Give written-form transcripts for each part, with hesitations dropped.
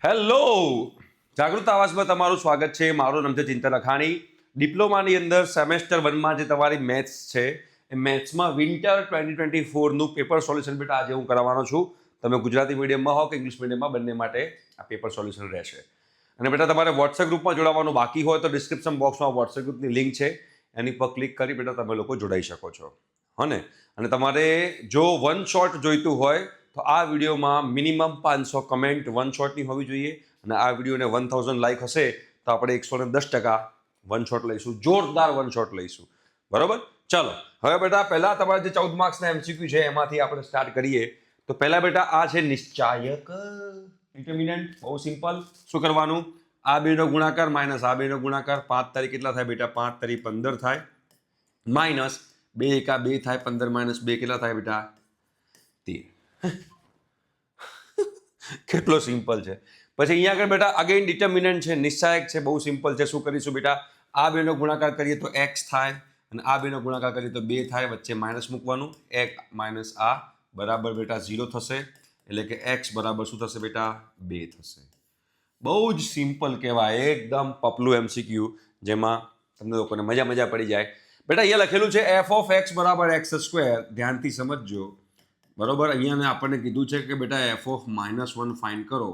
Hello, જાગૃત આવાસમાં તમારું સ્વાગત છે. મારું નામ છે ચિંતન અખાણી. ડિપ્લોમાની અંદર સેમેસ્ટર 1માં જે તમારી મેથ્સ છે એ મેથ્સમાં વિન્ટર 2024નું પેપર સોલ્યુશન બેટા આજે હું કરાવવાનો છું. તમે ગુજરાતી મીડિયમમાં હો કે ઇંગ્લિશ મીડિયમમાં બંને માટે આ પેપર સોલ્યુશન રહેશે. અને બેટા તમારે વોટ્સએપ ગ્રુપમાં જોડાવાનું બાકી હોય તો ડિસ્ક્રિપ્શન બોક્સમાં વોટ્સએપ ગ્રુપની લિંક છે, એની પર ક્લિક કરી બેટા તમે લોકો જોડાઈ શકો છો. હા ને? અને તમારે જો વન શોટ જોઈતું હોય તો આ વિડીયોમાં મિનિમમ 500 કમેન્ટ વન શોટની હોવી જોઈએ. અને આ વિડીયોને 1000 લાઈક હશે તો આપણે 110% વન શોટ લઈશું, જોરદાર વન શોટ લઈશું. બરોબર? ચલો હવે બેટા પહેલા તમારા જે 14 માર્ક્સના એમસીક્યુ છે એમાંથી આપણે સ્ટાર્ટ કરીએ. તો પહેલા બેટા આ છે નિશ્ચાયક ડિટર્મિનન્ટ. બહુ સિમ્પલ. શું કરવાનું? આ બેનો ગુણાકાર માઇનસ આ બેનો ગુણાકાર. 5 તારીખ કેટલા થાય બેટા? 5 તારીખ 15 થાય, માઇનસ 2 એકા 2 થાય, 15 માઇનસ 2 કેટલા થાય બેટા? 13. કેટલો સિમ્પલ છે. પછી અહીંયા આગળ બેટા અગેન ડિટર્મિનન્ટ છે, નિશ્ચાયક છે, બહુ સિમ્પલ છે. શું કરીશું બેટા? આ બેનો ગુણાકાર કરીએ તો x થાય અને આ બેનો ગુણાકાર કરીએ તો 2 થાય, વચ્ચે માઇનસ મૂકવાનું. 1 માઇનસ આ બરાબર બેટા 0 થશે, એટલે કે x બરાબર શું થશે બેટા? 2 થશે. બહુ જ સિમ્પલ કહેવાય, એકદમ પપલું એમસીક્યુ જેમાં તમને લોકોને મજા પડી જાય. બેટા અહીંયા લખેલું છે f ઓફ x બરાબર x². ધ્યાનથી સમજજો. બરોબર? અહીંયા આપણને કીધું છે કે બેટા f ઓફ -1 ફાઇન્ડ કરો.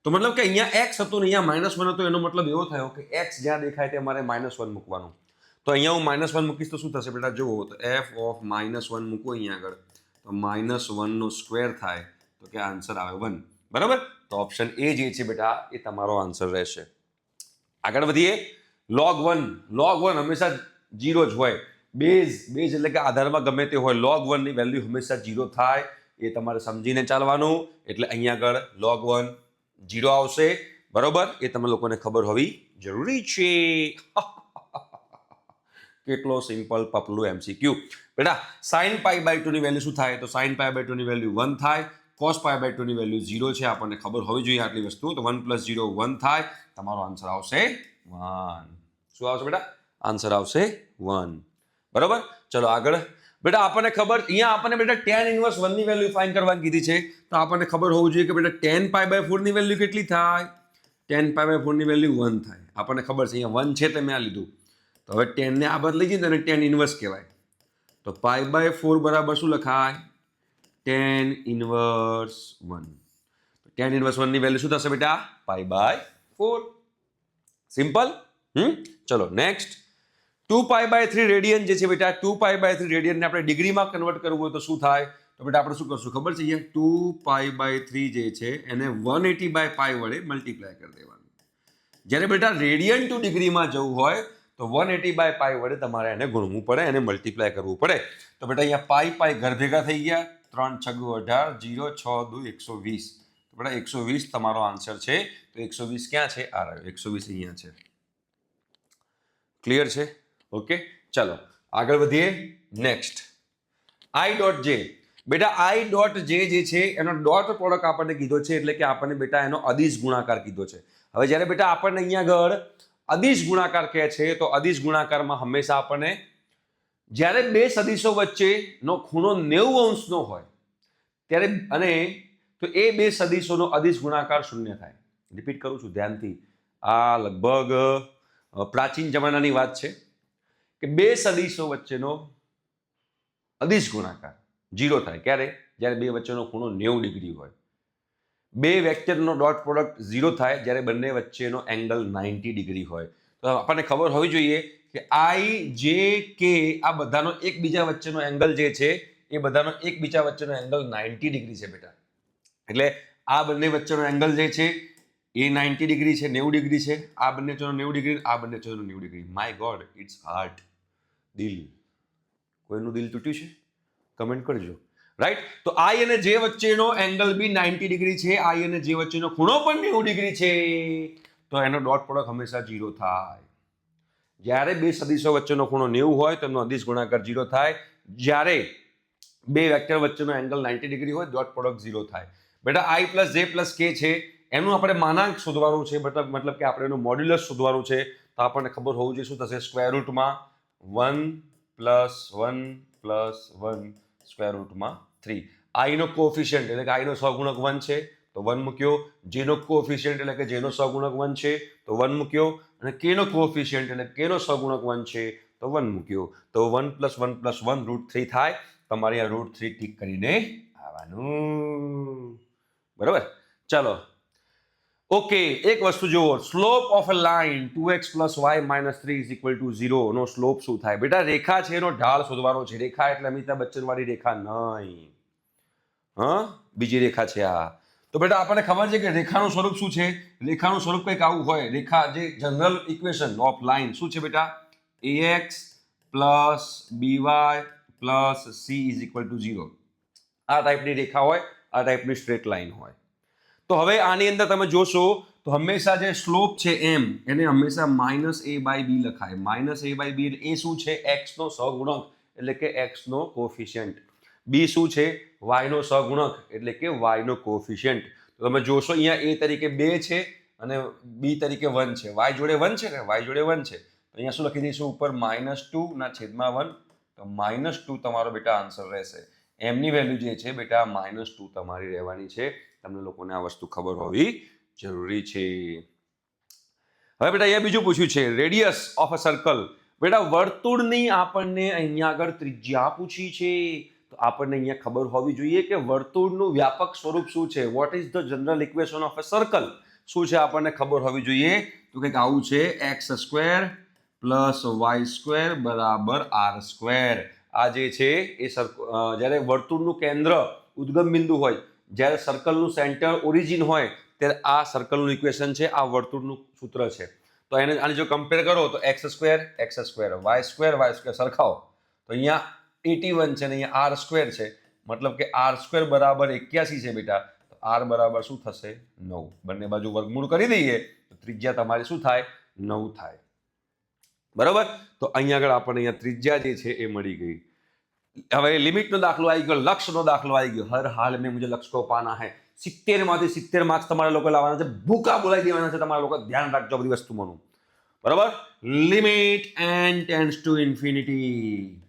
તો મતલબ કે અહીંયા x હતું ને અહીંયા -1 હતો, એનો મતલબ એવો થયો કે x જ્યાં દેખાય તે મારે -1 મૂકવાનું. તો અહીંયા હું -1 મૂકીશ તો શું થશે બેટા? જુઓ તો f ઓફ -1 મૂકો અહીંયા આગળ તો -1 સ્ક્વેર થાય, તો કે આન્સર આવે 1. બરાબર? તો ઓપ્શન એ જે છે બેટા એ તમારો આન્સર રહેશે. આગળ વધીએ. log 1 હંમેશા 0 જ હોય. બેઝ એટલે કે આધારમાં ગમે તે હોય, log 1 ની વેલ્યુ હંમેશા 0 થાય, એ તમારે સમજીને ચાલવાનું. એટલે અહીંયા આગળ log 1 0 આવશે. બરોબર? એ તમે લોકોને ખબર હોવી જરૂરી છે. કેટલો સિમ્પલ પપલું એમસીક્યુ. બેટા sin π/2 ની વેલ્યુ શું થાય? તો sin π/2 ની વેલ્યુ 1 થાય. cos π/2 ની વેલ્યુ 0 છે, આપણને ખબર હોવી જોઈએ આટલી વસ્તુ. તો 1 + 0 1 થાય. તમારો આન્સર આવશે 1. શું આવશે બેટા? આન્સર આવશે 1. બરોબર? ચલો આગળ. બેટા આપણને ખબર, અહીંયા આપણને બેટા tan ઇન્વર્સ 1 ની વેલ્યુ ફાઇન્ડ કરવાની કીધી છે. તો આપણને ખબર હોવું જોઈએ કે બેટા tan π/4 ની વેલ્યુ કેટલી થાય? tan π/4 ની વેલ્યુ 1 થાય. આપણને ખબર છે અહીંયા 1 છે એટલે મેં આ લીધું. તો હવે tan ને આ બાદ લઈ જઈએ તો એને tan ઇન્વર્સ કહેવાય. તો π/4 બરાબર શું લખાય? tan inverse 1. tan ઇન્વર્સ 1 ની વેલ્યુ શું થશે બેટા? π/4. સિમ્પલ. ચલો નેક્સ્ટ. 2π/3 રેડિયન જે છે બેટા, 2π/3 રેડિયનને આપણે ડિગ્રીમાં કન્વર્ટ કરવું હોય તો શું થાય? તો બેટા આપણે શું કરશું ખબર છે? અહીંયા 2π/3 જે છે એને 180/π વડે મલ્ટીપ્લાય કરી દેવાનું. જ્યારે બેટા રેડિયન ટુ ડિગ્રીમાં જવું હોય તો 180/π વડે તમારે એને ગુણવું પડે, એને મલ્ટીપ્લાય કરવું પડે. તો બેટા અહીંયા પાઈ ઘર ભેગા થઈ ગયા. 3 × 6 = 18, 0 6 2 120. તો બેટા 120 તમારો આન્સર છે. તો 120 ક્યાં છે? આ રહ્યો 120 અહીંયા છે. ક્લિયર છે? ઓકે, ચલો આગળ વધીએ. Next I.J. બેટા I.J જે છે એનો ડોટ પ્રોડક્ટ આપણને કીધો છે, એટલે કે આપણને બેટા એનો અદિશ ગુણાકાર કીધો છે. હવે જ્યારે બેટા આપણને અહીંયા આગળ અદિશ ગુણાકાર કહે છે તો અદિશ ગુણાકારમાં હંમેશા આપણને જ્યારે બે સદિશો વચ્ચેનો ખૂણો 90° હોય ત્યારે, અને તો એ બે સદિશોનો અદિશ ગુણાકાર 0 થાય. રિપીટ કરું છું ધ્યાનથી. આ લગભગ પ્રાચીન જમાનાની વાત છે કે બે સદિશો વચ્ચેનો અદિશ ગુણાકાર 0 થાય. ક્યારે? જ્યારે બે વચ્ચેનો ખૂણો 90° હોય. બે વેક્ટરનો ડોટ પ્રોડક્ટ 0 થાય જ્યારે બંને વચ્ચેનો એંગલ 90° હોય. તો આપણને ખબર હોવી જોઈએ કે I.J.K આ બધાનો એકબીજા વચ્ચેનો એંગલ જે છે એ બધાનો એકબીજા વચ્ચેનો એંગલ 90° છે બેટા. એટલે આ બંને વચ્ચેનો એંગલ જે છે એ 90° છે, 90° છે. આ બંને વચ્ચેનો 90°, આ બંને વચ્ચેનો 90°. My God, it's heart. દિલ. કોઈનું દિલ તૂટ્યું છે? કમેન્ટ કરજો. રાઈટ? તો I અને J વચ્ચેનો એંગલ બી 90° છે. I અને J વચ્ચેનો ખૂણો પણ 90° છે. તો એનો ડોટ પ્રોડક્ટ હંમેશા 0 થાય. જ્યારે બે સદિશો વચ્ચેનો ખૂણો 90 હોય તો એનો અદિશ ગુણાકાર 0 થાય. જ્યારે બે વેક્ટર વચ્ચેનો એંગલ 90° હોય ડોટ પ્રોડક્ટ 0 થાય. બેટા I + J + K છે એનું આપણે માનાંક શોધવાનું છે, મતલબ કે આપણે એનું મોડ્યુલસ શોધવાનું છે. તો આપણને ખબર હોવું જોઈએ શું થશે? સ્ક્વેર રૂટમાં 1 + 1 + 1 સ્ક્વેર રૂટમાં 3. I નો કોએફિશિયન્ટ એટલે કે I નો સહગુણક 1 છે, તો 1 મૂક્યો, જેનો કોએફિશિયન્ટ એટલે કે જેનો સહગુણક 1 છે તો 1 મૂક્યો, અને કેનો કોએફિશિયન્ટ એટલે કેનો સહગુણક 1 છે તો 1 મૂક્યો. તો 1 + 1 + 1 √3 થાય. તમારે આ √3 ટીક કરીને આવવાનું. બરાબર. ચાલો ઓકે, એક વસ્તુ જુઓ, slope of a line 2x + y - 3 = 0 નો સ્લોપ શું થાય? બેટા રેખા છે એનો ઢાળ શોધવાનો છે. રેખા એટલે અમિતાભ બચ્ચન વાળી રેખા નહીં, હા, બીજી રેખા છે આ. તો બેટા આપણને ખબર છે કે રેખાનું સ્વરૂપ શું છે? રેખાનું સ્વરૂપ કંઈક આવું હોય. રેખા જે જનરલ ઇક્વેશન ઓફ લાઇન શું છે બેટા? ax + by + c = 0. આ ટાઈપની રેખા હોય, આ ટાઈપની સ્ટ્રેટ લાઇન હોય. તો હવે આની અંદર તમે જોશો તો હંમેશા જે સ્લોપ છે એમ એને હંમેશા -a/b લખાય. -a/b એ શું છે? x નો સહગુણક એટલે કે x નો કોએફિશિયન્ટ. b શું છે? y નો સહગુણક એટલે કે y નો કોએફિશિયન્ટ. તો તમે જોશો અહીંયા a તરીકે 2 છે અને b તરીકે 1 છે. y જોડે 1 છે ને, y જોડે 1 છે. તો અહીંયા શું લખી દઈશું ઉપર? -2/1. તો -2 તમારો બેટા આન્સર રહેશે. એમની વેલ્યુ જે છે બેટા -2 તમારી રહેવાની છે. તમને લોકોને આ વસ્તુ ખબર હોવી જરૂરી છે. હવે બેટા અહીંયા બીજું પૂછ્યું છે, રેડિયસ ઓફ અ સર્કલ. બેટા વર્તુળની આપણને અહીંયા આગળ ત્રિજ્યા પૂછી છે. તો આપણને અહીંયા ખબર હોવી જોઈએ કે વર્તુળનું વ્યાપક સ્વરૂપ શું છે. What is the general equation of a circle? શું છે આપણને ખબર હોવી જોઈએ. તો કંઈક આવું છે, x² + y² = r². આ જે છે એ જ્યારે વર્તુળનું કેન્દ્ર ઉદ્ગમ બિંદુ હોય, જ્યારે સર્કલનું સેન્ટર ઓરિજિન હોય, ત્યારે આ સર્કલનું ઇક્વેશન છે, આ વર્તુળનું સૂત્ર છે. તો એને આને જો કમ્પેર કરો તો x², x², y² સરખાવો તો અહીંયા 81 છે અને અહીંયા r² છે. મતલબ કે r² = 81 છે બેટા. તો r બરાબર શું થશે? 9. બંને બાજુ વર્ગમૂળ કરી દઈએ તો ત્રિજ્યા તમારી શું થાય? 9 થાય. બરાબર. તો અહીંયા આગળ આપણને અહીંયા ત્રિજ્યા જે છે એ મળી ગઈ. હવે લિમિટનો દાખલો આવી ગયો, લક્ષનો દાખલો આવી ગયો. હર હાલ મેં મુझे લક્ષ કો પાના है. 70 માંથી 70 માર્ક્સ તમારા લોકો લાવવાના છે. ભૂકા બોલાવી દેવાના છે તમારા લોકો. ધ્યાન રાખજો બધી વસ્તુમાંનું. બરાબર. Limit n tends to infinity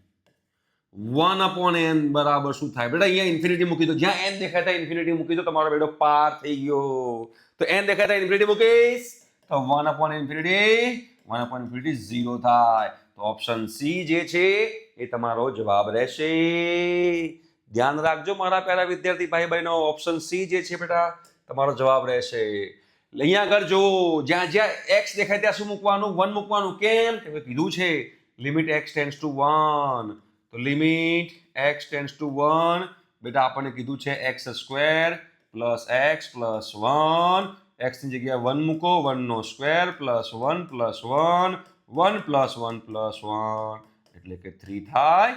1/n બરાબર શું થાય? બેટા અહીંયા ઇન્ફિનિટી મૂકી દો. જ્યાં n દેખાય ત્યાં ઇન્ફિનિટી મૂકી દો. તમારો બેટો પાર થઈ ગયો. તો n દેખાય ત્યાં ઇન્ફિનિટી મૂકીશ તો 1/∞ 0 થાય. તો ઓપ્શન સી જે છે એ તમારો જવાબ રહેશે. ધ્યાન રાખજો મારા પ્યારા વિદ્યાર્થી ભાઈ બહેનો. ઓપ્શન સી જે છે બેટા તમારો જવાબ રહેશે. અહીંયા આગળ જો જ્યાં જ્યાં x દેખાય ત્યાં શું મૂકવાનું? 1 મૂકવાનું. કેમ? કે કીધું છે લિમિટ x ટેન્ડ્સ ટુ 1. તો લિમિટ x ટેન્ડ્સ ટુ 1 બેટા આપણને કીધું છે x² + x + 1. x ની જગ્યાએ 1 મૂકો, 1 નો સ્ક્વેર +1 + 1 1 + 1 + 1 એટલે કે 3 થાય.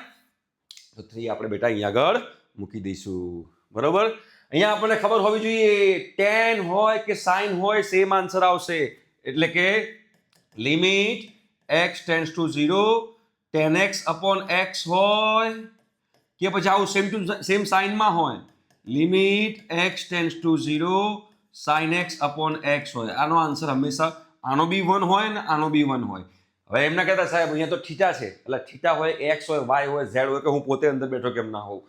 તો 3 આપણે બેટા અહીંયા આગળ મૂકી દઈશું. બરોબર. અહીંયા આપણને ખબર હોવી જોઈએ tan હોય કે sin હોય સેમ આન્સર આવશે. એટલે કે limit x tends to 0 tan x/x હોય કે પછી આવું સેમ ટુ સેમ સાઇનમાં હોય. Limit x tends to 0 sin x/x હોય. આનો આન્સર હંમેશા આનો બી 1 હોય ને આનો બી 1 હોય. હવે એમ ના કહેતા સાહેબ અહીંયા તો થીટા છે, એટલે થીટા હોય, x હોય, y હોય, z હોય, કે હું પોતે અંદર બેઠો કેમ ના હોઉં.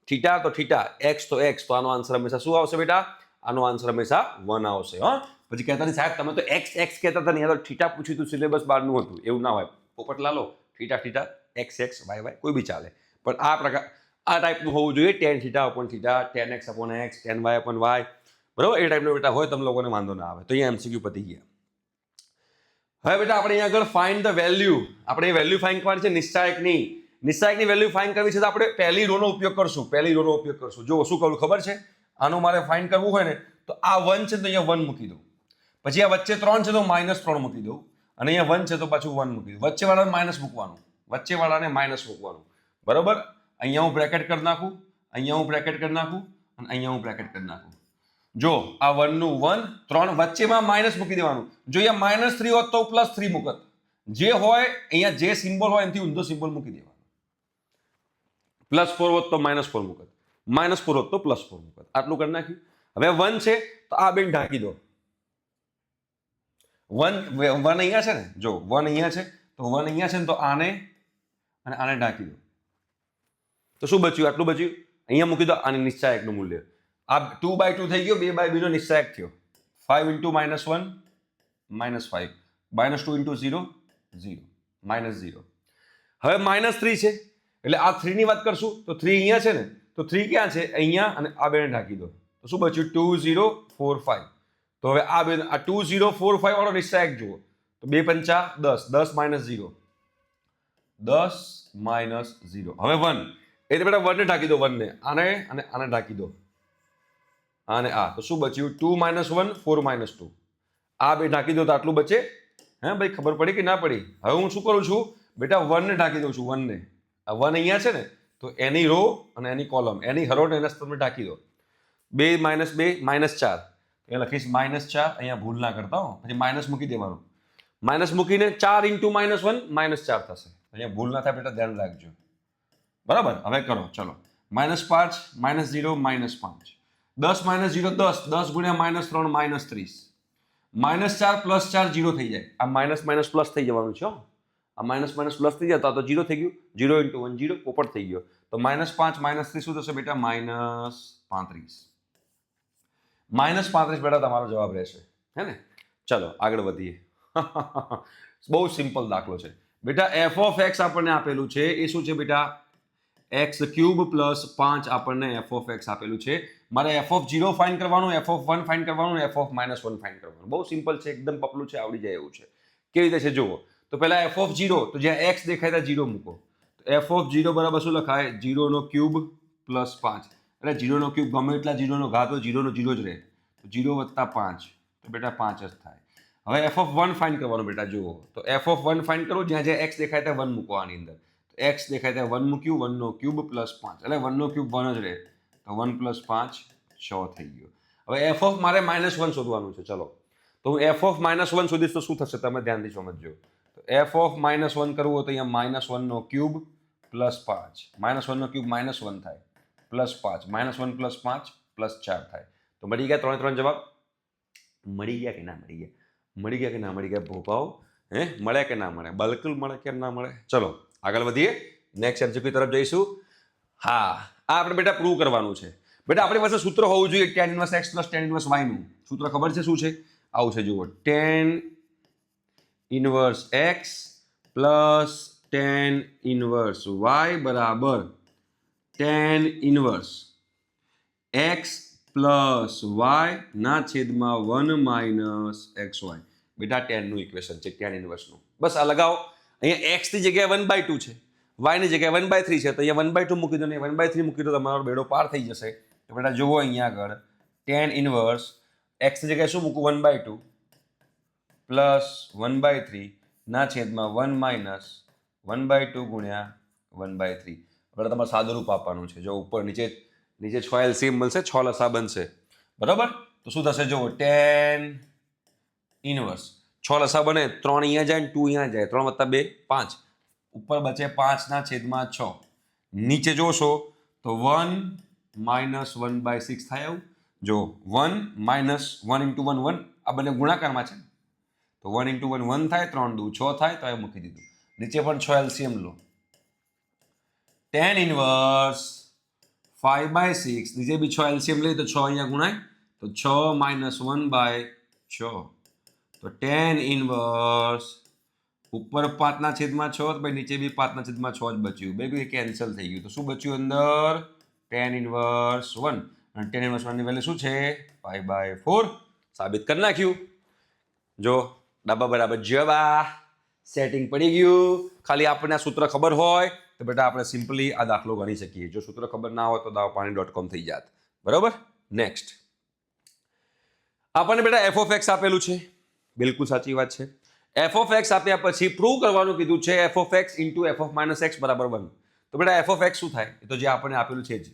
થીટા તો થીટા, x તો x. તો આનો આન્સર હંમેશા શું આવશે બેટા? આનો આન્સર હંમેશા 1 આવશે. હા, પછી કહેતા નહીં સાહેબ તમે તો x કહેતા હતા ને, તો થીટા પૂછ્યું હતું, સિલેબસ બહારનું હતું. એવું ના હોય પોપટલાલો. થીટા x y કોઈ બી ચાલે, પણ આ પ્રકાર આ ટાઈપનું હોવું જોઈએ. tan θ/θ, tan x/x, tan y/y. બરાબર. એ ટાઈપનો બેટા હોય તમને લોકોને વાંધો ના આવે. તો અહીંયા MCQ પતી ગયા. હવે બેટા આપણે અહીંયા આગળ ફાઇન્ડ ધ વેલ્યુ. આપણે વેલ્યુ ફાઇન્ડ કરવાની છે નિશ્ચાયકની વેલ્યુ ફાઇન્ડ કરવી છે. તો આપણે પહેલી રોનો ઉપયોગ કરશું. જો શું કરું ખબર છે? આનું મારે ફાઇન્ડ કરવું હોય ને તો આ 1 છે તો અહીંયા 1 મૂકી દઉં. પછી આ વચ્ચે 3 છે તો -3 મૂકી દઉં. અને અહીંયા 1 છે તો પાછું 1 મૂકી દઉં. વચ્ચેવાળાને માઇનસ મૂકવાનું. બરાબર. અહીંયા હું બ્રેકેટ કરી નાખું, અહીંયા હું બ્રેકેટ કરી નાખું અને અહીંયા હું બ્રેકેટ કરી નાખું. જો આ 1 નું 1, 3 વચ્ચેમાં માઇનસ મૂકી દેવાનું. જો અહીંયા -3 હોત તો +3 મૂકત. જે હોય અહીંયા જે સિમ્બોલ હોય એનાથી ઊંધો સિમ્બોલ મૂકી દેવાનો. +4 હોત તો -4 મૂકત, -4 હોત તો +4 મૂકત. આટલું કરી નાખ્યું. હવે 1 છે તો આ બેન ઢાંકી દો. 1 અહીંયા છે ને, જો 1 અહીંયા છે તો 1 અહીંયા છે ને, તો આને અને આને ઢાંકી દો. તો શું બચ્યું? આટલું બચ્યું. અહીંયા મૂકી દો આને નિશ્ચાયકનું મૂલ્ય. આ 2/2 થઈ ગયો, 2/2 નો નિશ્ચાયક થયો. 5 × -1 -5 -2 × 0 0 -0. હવે -3 છે એટલે આ 3 ની વાત કરશું તો 3 અહીંયા છે ને, તો 3 ક્યાં છે? અહીંયા, અને આ બેને ઢાંકી દો તો શું બચ્યું? 2 0 4 5. તો હવે આ બે આ 2 0 4 5 વાળો નિશ્ચાયક જુઓ તો 2 5 10 10 -0 10 -0. હવે 1 એટલે બેટા 1 ને ઢાંકી દો, 1 ને આને અને આને ઢાંકી દો, આને આ, તો શું બચ્યું? 2 -1 4 -2. આ બે ઢાંકી દો તો આટલું બચે. હે ભાઈ, ખબર પડી કે ના પડી? હવે હું શું કરું છું બેટા? 1 ને ઢાંકી દઉં છું, 1 ને. આ 1 અહીંયા છે ને, તો એની રો અને એની કોલમ, એની હરોળ એના સ્તંભને ઢાંકી દો. 2 -2 -4, એ લખીશ -4. અહીંયા ભૂલ ના કરતા હો, પછી માઇનસ મૂકી દેવાનું. માઇનસ મૂકીને 4 × -1 -4 થશે. અહીંયા ભૂલ ના થાય બેટા, ધ્યાન રાખજો. બરાબર? હવે કરો, ચલો. -5 -0 -5. 10 -0 10 10 × -3 -30. -4 + 4 0 થઈ જાય. આ માઇનસ માઇનસ પ્લસ થઈ જવાનું છે. આ માઇનસ માઇનસ પ્લસ થઈ જાય તો 0 થઈ ગયું. 0 × 1 0 પોપટ થઈ ગયો. તો -5 -3 શું થશે બેટા? -35. -35 બેટા તમારો જવાબ રહેશે. હે ને? ચલો આગળ વધીએ. બહુ સિમ્પલ દાખલો છે બેટા. f(x) આપણને આપેલું છે, એ શું છે બેટા? x³ + 5 આપણને f(x) આપેલું છે. મારે f(0) ફાઇન્ડ કરવાનું, f(1) ફાઇન્ડ કરવાનું, f(-1) ફાઇન્ડ કરવાનું. બહુ સિમ્પલ છે, એકદમ પપલું છે, આવડી જાય એવું છે. કેવી રીતે છે જુઓ. તો પહેલા f(0) તો જ્યાં x દેખાય ત્યાં 0 મૂકો. તો f(0) બરાબર શું લખાય? 0³ + 5. એટલે 0³ ગમે એટલા 0 નો ઘાત હોય, 0 નો 0 જ રહે. તો 0 + 5 તો બેટા 5 જ થાય. હવે f(1) ફાઇન્ડ કરવાનું બેટા. જુઓ તો f(1) ફાઇન્ડ કરો, જ્યાં જ્યાં x દેખાય ત્યાં 1 મૂકો. આની અંદર x દેખાય ત્યાં 1 મૂક્યું, 1³ + 5 એટલે 1³ 1 જ રહે. તો 1 + 5 6 થઈ ગયો. હવે f મારે -1 શોધવાનું છે. ચલો, તો હું f(-1) શોધીશ તો શું થશે? તમે ધ્યાનથી સમજજો. તો f(-1) કરવું હોય તો અહીંયા -1³ + 5. -1³ -1 થાય, +5 -1 + 5 +4 થાય. તો મળી ગયા 3 જવાબ. મળી ગયા કે ના મળી ગયા? મળી ગયા કે ના મળી ગયા? ભોપાઓ હે, મળ્યા કે ના મળ્યા? બિલકુલ મળે, કેમ ના મળે? ચલો આગળ વધીએ, નેક્સ્ટ MCQ તરફ જઈશું. હા, આ આપણે બેટા પ્રૂવ કરવાનું છે. બેટા આપણી પાસે સૂત્ર હોવું જોઈએ tan -x + tan -y નું. સૂત્ર ખબર છે શું છે? આવું છે, જુઓ. tan -x + tan -y બરાબર tan -x + y ના છેદમાં 1 - xy. બેટા tan નું ઇક્વેશન છે, tan ઇન્વર્સ નું. બસ આ લગાવો. અહીંયા x ની જગ્યાએ 1/2 છે, y ની જગ્યાએ 1/3 છે, તો અહીંયા 1/2 મૂકી દો ને 1/3 મૂકી દો, તમારો બેડો પાર થઈ જશે. તો બેટા જુઓ અહીંયા આગળ tan ઇન્વર્સ x ની જગ્યાએ શું મૂકું? 1/2 + 1/3 ના છેદમાં 1 - 1/2 × 1/3. હવે તમારે સાદું રૂપ આપવાનું છે. જો ઉપર નીચે 6 LCM મળશે, 6 લસા બનશે. બરાબર? તો શું થશે? જુઓ tan ઇન્વર્સ 6 લસા બને, 3 અહીંયા જાય ને 2 અહીંયા જાય, 3 + 2 5. ઉપર બચે 5/6. નીચે જોશો તો 1 - 1/6 થાય. આવું જો 1 - 1 × 1 1, આ બંને ગુણાકારમાં છે. તો 1 × 1 1 થાય, 3 × 2 6 થાય. તો એ મૂકી દીધું. નીચે પણ 6 LCM લો. tan ઇન્વર્સ 5/6, નીચે બી 6 LCM લઈએ તો 6 અહીંયા ગુણાય, તો 6 - 1/6. તો tan ઇન્વર્સ ઉપર 5/6, તો ભાઈ નીચે બી 5/6 જ બચ્યું. બે કેન્સલ થઈ ગયું. તો શું બચ્યું અંદર? tan inverse 1. અને tan ઇન્વર્સ 1 ની વેલ્યુ શું છે? 5/4. સાબિત કરી નાખ્યું. જો ડાબા બરાબર જવા, સેટિંગ પડી ગયું. ખાલી આપણને આ સૂત્ર ખબર હોય તો બેટા આપણે સિમ્પલી આ દાખલો ગણી શકીએ. જો સૂત્ર ખબર ના હોય તો dawpani.com થઈ જાત. બરાબર? નેક્સ્ટ આપણને બેટા f(x) આપેલું છે. બિલકુલ સાચી વાત છે. f(x) આપ્યા પછી પ્રૂવ કરવાનું કીધું છે f(x) × f(-x) = 1. તો બેટા f(x) શું થાય? એ તો જે આપણને આપેલું છે જ.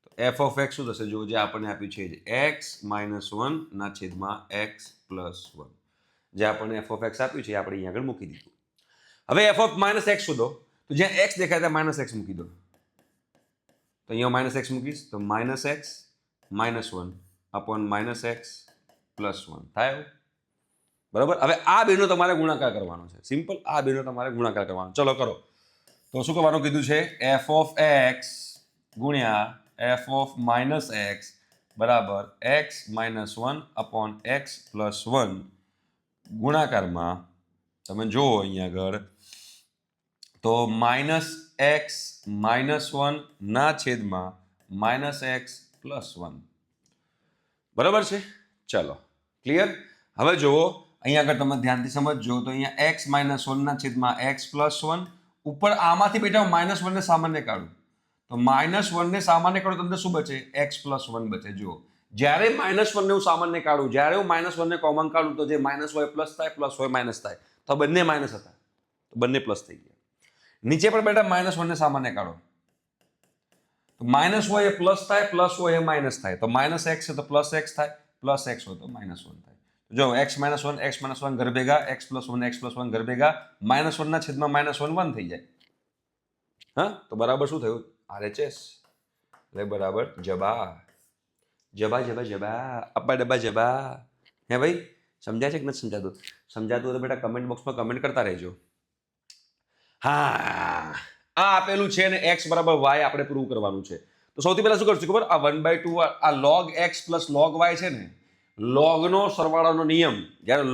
તો f(x) શું થશે? જો જે આપણને આપ્યું છે જ x - 1 ના છેદમાં x + 1. જે આપણને f(x) આપ્યું છે આપણે અહીંયા આગળ મૂકી દીધું. હવે f(-x) શોધો. તો જ્યાં x દેખાય ત્યાં -x મૂકી દો. તો અહીંયા -x મૂકીશ તો -x - 1 / -x + 1 થાય. બરાબર? હવે આ બેનો તમારે ગુણાકાર કરવાનો છે. સિમ્પલ, આ બેનો તમારે ગુણાકાર કરવાનો. ચલો કરો. તો શું કરવાનું કીધું છે? f(x) × f(-x) બરાબર x minus 1 upon x plus 1 ગુણાકારમાં તમે જુઓ અહીંયા આગળ તો માઇનસ એક્સ માઇનસ 1 ના છેદમાં માઇનસ એક્સ પ્લસ 1 બરાબર છે. ચલો ક્લિયર. હવે જુઓ અહીંયા આગળ તમે ધ્યાનથી સમજજો તો અહીંયા x માઇનસ 1 ના છેદમાં x પ્લસ 1 ઉપર આમાંથી બેટા માઇનસ 1 ને સામાન્ય કાઢું તો માઇનસ 1 ને સામાન્ય કાઢું તમને શું બચે x પ્લસ 1 બચે. જુઓ જ્યારે માઇનસ 1 ને હું સામાન્ય કાઢું જ્યારે હું માઇનસ 1 ને કોમન કાઢું તો જે માઇનસ હોય પ્લસ થાય પ્લસ હોય માઇનસ થાય તો બંને માઇનસ હતા તો બંને પ્લસ થઈ ગયા. નીચે પણ બેટા માઇનસ 1 ને સામાન્ય કાઢો તો માઇનસ હોય એ પ્લસ થાય પ્લસ હોય એ માઇનસ થાય તો માઇનસ એક્સ તો પ્લસ એક્સ થાય પ્લસ એક્સ હોય તો માઇનસ 1 થાય. જો એક્સ માઇનસ 1 ઘર ભેગા એક્સ પ્લસ 1 ઘર ભેગા માઇનસ 1 ના છેદમાં માઇનસ 1 થઈ જાય. હા તો બરાબર શું થયું RHS એટલે બરાબર જબા જબા જબા જબા અબ્બા ડબ્બા જબા. હે ભાઈ સમજાય છે કે નથી સમજાતું? સમજાતું તો બેટા કમેન્ટ બોક્સમાં કમેન્ટ કરતા રહેજો. હા આ આપેલું છે ને x બરાબર y આપણે પ્રૂવ કરવાનું છે તો સૌથી પહેલા શું કરશું ખબર આ 1/2 આ log x plus log y છે ને logનો સરવાળાનો નિયમ જ્યારે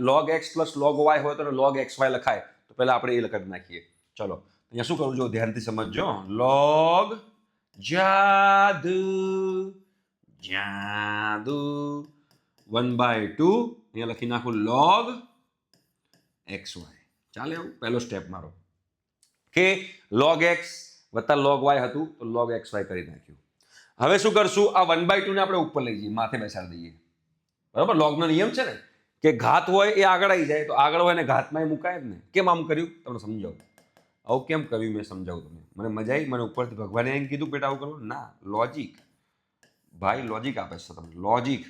log x plus log y હોય તો log xy લખાય તો પહેલા આપણે એ લખી નાખીએ. ચલો અહીંયા શું કરું જો ધ્યાનથી સમજજો. log જાદુ જાદુ 1/2 અહીંયા લખી નાખું log xy. ચાલે એવું પહેલો સ્ટેપ મારો કે log x વત્તા log y હતું તો log xy કરી નાખ્યું. હવે શું કરશું આ 1/2 ને આપણે ઉપર લઈ જઈએ માથે બેસાડી દઈએ બરાબર. log નો નિયમ છે ને કે ઘાત હોય એ આગળ આવી જાય તો આગળ હોય ને ઘાતમાં એ મુકાય જ ને. કેમ આમ કર્યું તમને સમજાવું. આવું કેમ કર્યું મેં સમજાવું તમને. મને મજા આવી મને ઉપરથી ભગવાને એમ કીધું બેટા આવું કરવું ના લોજિક ભાઈ લોજિક આપે છે તમને લોજિક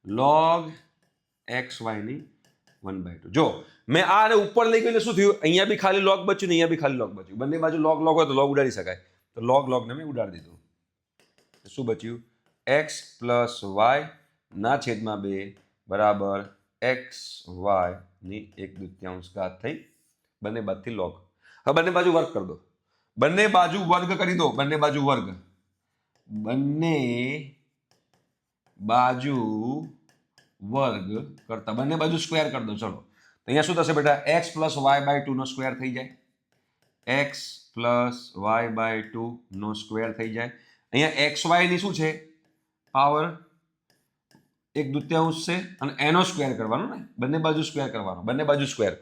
log xy ની 1/2 જો મેં આને ઉપર લઈ ગયું શું થયું અહીંયા બી ખાલી log બચ્યું ને અહીંયા બી ખાલી log બચ્યું બંને બાજુ log હોય તો log ઉડાડી શકાય તો log ને મેં ઉડાડી દીધું. શું બચ્યું x પ્લસ y ના છેદમાં 2 બરાબર xy ની 1/2 ઘાત થઈ બંને બાજુથી log. હવે બંને બાજુ વર્ગ કરી દો બંને બાજુ વર્ગ કરી દો બંને બાજુ વર્ગ કરતા બંને બાજુ સ્ક્વેર કરી દો. ચલો તો અહીંયા શું થશે બેટા x પ્લસ y/2 નો સ્ક્વેર થઈ જાય x પ્લસ y/2 નો સ્ક્વેર થઈ જાય. અહીંયા xy ની શું છે પાવર 1/2 છે અને એનો સ્ક્વેર કરવાનો ને બંને બાજુ સ્ક્વેર કરવાનો બંને બાજુ સ્ક્વેર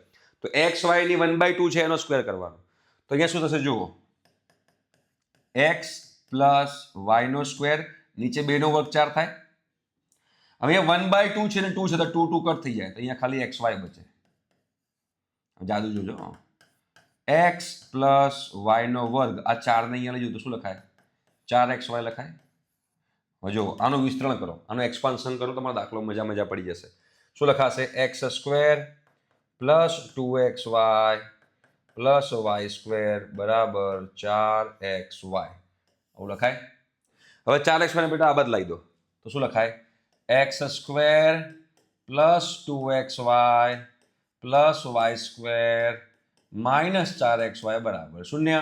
તો xy ની 1/2 છે એનો સ્ક્વેર કરવાનો તો અહીંયા શું થશે જુઓ x પ્લસ y નો સ્ક્વેર નીચે 2 નો વર્ગ 4 થાય. હવે 1/2 છે ને 2 છે તો 2 કટ થઈ જાય તો અહીંયા ખાલી xy બચે. જાદુ જોજો x પ્લસ y નો વર્ગ આ 4 ને અહીંયા લઈ જવું તો શું લખાય 4xy લખાય. હવે જો આનું વિસ્તરણ કરો આનું એક્સપાન્શન કરો તમારો દાખલો મજા પડી જશે. શું લખાશે x square plus 2xy plus y square બરાબર 4xy આવું લખાય. હવે 4xy ને બેટા આ બદલાઈ દો તો શું લખાય x square plus 2xy plus y square minus 4xy બરાબર 0.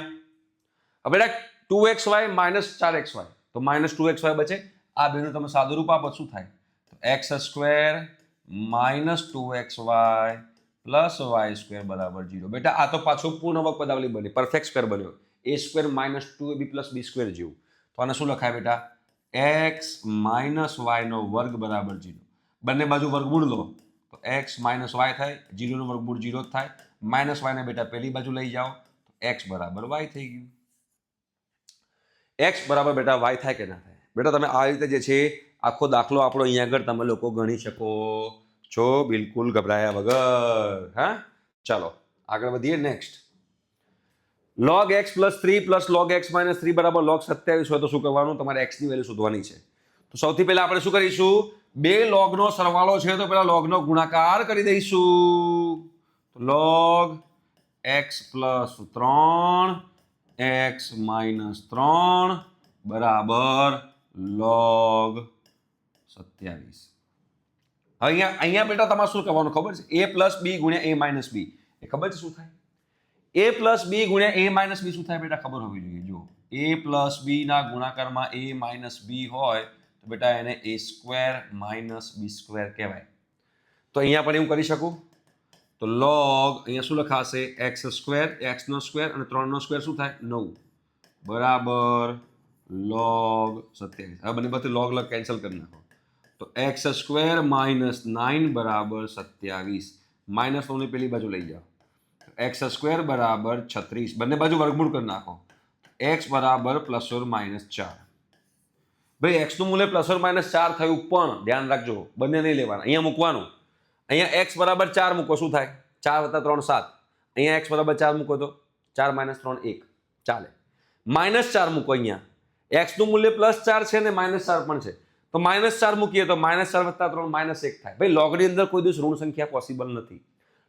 હવે બેટા 2xy માઇનસ 4xy તો માઇનસ 2xy બચે. આ બેનું તમે સાદું રૂપ આપો શું થાય તો x square minus 2xy plus y square બરાબર 0. બેટા આ તો પાછું પૂર્ણવર્ગ પદાવલી બની પરફેક્ટ સ્ક્વેર બન્યો a square minus 2ab plus b square જેવું. તો આને શું લખાય બેટા x માઇનસ y નો વર્ગ બરાબર 0. બંને બાજુ વર્ગમૂળ લો તો x માઇનસ y થાય 0 નો વર્ગમૂળ 0 જ થાય માઇનસ y ને બેટા પેલી બાજુ લઈ જાઓ તો x બરાબર y થઈ ગયું. x બરાબર બેટા y થાય કે ના થાય બેટા તમે આ રીતે જે છે આખો દાખલો આપણો અહીંયા આગળ તમે લોકો ગણી શકો છો બિલકુલ ગભરાયા વગર. હા ચાલો આગળ વધીએ. Next log x plus 3 plus log x minus 3 બરાબર log 27 હોય તો શું કરવાનું તમારે x ની વેલ્યુ શોધવાની છે. તો સૌથી પહેલા આપણે શું કરીશું બે log નો સરવાળો છે તો પહેલા log નો ગુણાકાર કરી દઈશું. log x plus 3 x minus 3 બરાબર log 27. અહીંયા બેટા તમારે શું કરવાનું ખબર છે a પ્લસ b ગુણ્યા a માઇનસ b એ ખબર છે શું થાય a પ્લસ b ગુણ્યા a માઇનસ b શું થાય બેટા ખબર હોવી જોઈએ. જો a પ્લસ b ના ગુણાકારમાં a માઇનસ b હોય તો બેટા એને a square minus b square કહેવાય. તો અહીંયા પણ એવું કરી શકું તો log અહીંયા શું લખાશે x સ્ક્વેર, x નો સ્ક્વેર અને 3 નો સ્ક્વેર શું થાય 9 બરાબર log 27. હવે બંને બાજુ log કેન્સલ કરી નાખો તો x સ્ક્વેર માઇનસ 9 બરાબર 27. માઇનસ 9 ની પેલી બાજુ લઈ જાઓ x સ્ક્વેર બરાબર 36. બંને બાજુ વર્ગમૂળ કરી નાખો x બરાબર પ્લસ ઓર માઇનસ 4. ભાઈ x નું મૂલ્ય પ્લસ ઓર માઇનસ 4 થયું પણ ધ્યાન રાખજો બંને નહીં લેવાના. અહીંયા મૂકવાનું, અહીંયા x બરાબર 4 મૂકો શું થાય 4 + 3 7. અહીંયા x બરાબર 4 મૂકો તો 4 - 3 1 ચાલે. -4 મૂકો, અહીંયા x નું મૂલ્ય +4 છે ને -4 પણ છે તો -4 મૂકીએ તો -4 + 3 -1 થાય. ભાઈ લોગની અંદર કોઈ દિવસ ઋણ સંખ્યા પોસિબલ નથી.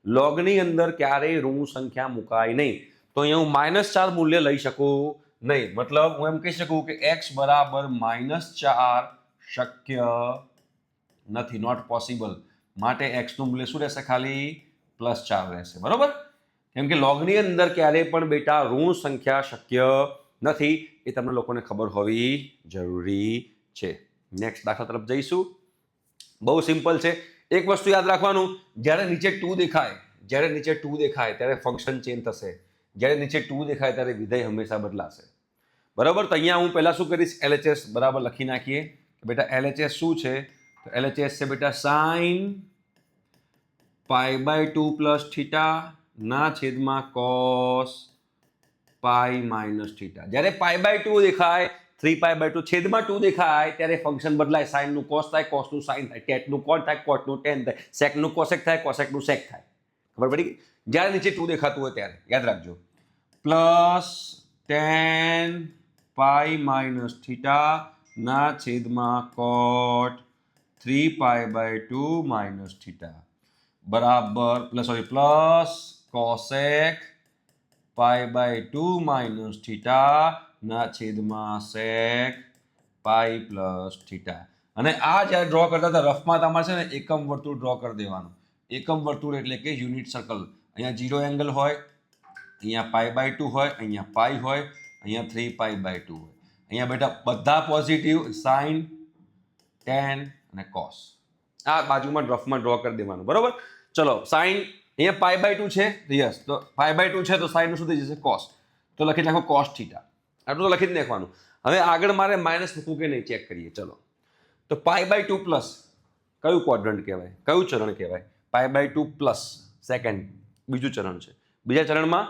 લોગની અંદર ક્યારેય ઋણ સંખ્યા મુકાય નહીં. તો અહીંયા હું -4 મૂલ્ય લઈ શકું નહીં. મતલબ હું એમ કહી શકું કે x બરાબર -4 શક્ય નથી, નોટ પોસિબલ. માટે x નું મૂલ્ય શું રહેશે ખાલી +4 રહેશે. બરોબર, કેમ કે લોગની અંદર ક્યારેય પણ બેટા ઋણ સંખ્યા શક્ય નથી. એ તમને લોકોને ખબર હોવી જરૂરી છે. નેક્સ્ટ દાખલા તરફ જઈશું. બહુ સિમ્પલ છે. એક વસ્તુ યાદ રાખવાનું, જ્યારે નીચે 2 દેખાય ત્યારે ફંક્શન ચેન્જ થશે. જ્યારે નીચે 2 દેખાય ત્યારે વિધેય હંમેશા બદલાશે. બરાબર, તો અહીંયા હું પહેલા શું કરીશ LHS બરાબર લખી નાખીએ. બેટા LHS શું છે તો LHS છે બેટા sin π/2 + θ ના છેદમાં cos π - θ. જ્યારે π/2 દેખાય 3π/2 છેદમાં 2 દેખાય ત્યારે ફંક્શન બદલાય. સાઇન નું cos થાય, cos નું sin થાય, ટેટ નું cot થાય, cot નું tan થાય, sec નું cosec થાય, cosec નું sec થાય. ખબર પડી ગઈ? જ્યારે નીચે 2 દેખાતું હોય ત્યારે યાદ રાખજો +tan π - θ ના છેદમાં cot 3π/2 - θ બરાબર પ્લસ cosec π/2 - θ ના છેદમાં sec π + θ. અને આ જ્યારે ડ્રો કરતા હતા રફમાં તમારે છે ને એકમ વર્તુળ ડ્રો કરી દેવાનું. એકમ વર્તુળ એટલે કે યુનિટ સર્કલ. અહીંયા 0 એંગલ હોય, અહીંયા π/2 હોય, અહીંયા π હોય, અહીંયા 3π/2 હોય. અહીંયા બેટા બધા પોઝિટિવ sin, tan અને cos. આ બાજુમાં રફમાં ડ્રો કરી દેવાનું. બરોબર, ચલો સાઇન અહીંયા π/2 છે તો યસ, તો π/2 છે તો સાઇન નું શું થઈ જશે cos. તો લખી નાખો cos θ. આટલું તો લખી જ નાખવાનું. હવે આગળ મારે માઇનસ મૂકવું કે નહીં ચેક કરીએ. ચલો, તો π/2 પ્લસ કયું ક્વોડ્રન્ટ કહેવાય, કયું ચરણ કહેવાય? π/2 પ્લસ સેકન્ડ બીજું ચરણ છે. બીજા ચરણમાં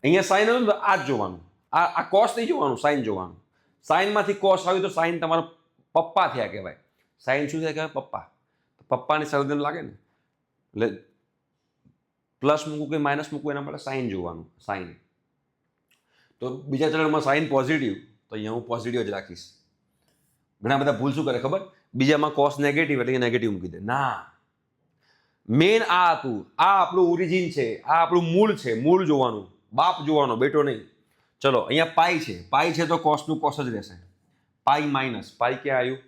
અહીંયા સાઇન હતું તો આ જ જોવાનું, આ cos નહીં જોવાનું, સાઇન જોવાનું. સાઇનમાંથી cos આવ્યું તો સાઇન તમારો પપ્પા થયા કહેવાય. સાઇન શું થયા કહેવાય? પપ્પા. પપ્પાની સરદન લાગે ને એટલે પ્લસ મૂકવું કે માઇનસ મૂકવું એના માટે સાઇન જોવાનું, સાઇન. તો બીજા ચરણમાં સાઇન પોઝિટિવ તો અહીંયા હું પોઝિટિવ જ રાખીશ. ઘણા બધા ભૂલ શું કરે ખબર, બીજામાં cos નેગેટિવ એટલે નેગેટિવ મૂકી દે. ના, મેન આ હતું, આ આપણું ઓરિજિન છે, આ આપણું મૂળ છે. મૂળ જોવાનું, બાપ જોવાનો, બેટો નહીં. ચલો, અહીંયા પાઈ છે, પાઈ છે તો cos નું cos જ રહેશે. પાઈ માઇનસ, પાઈ ક્યાં આવ્યું?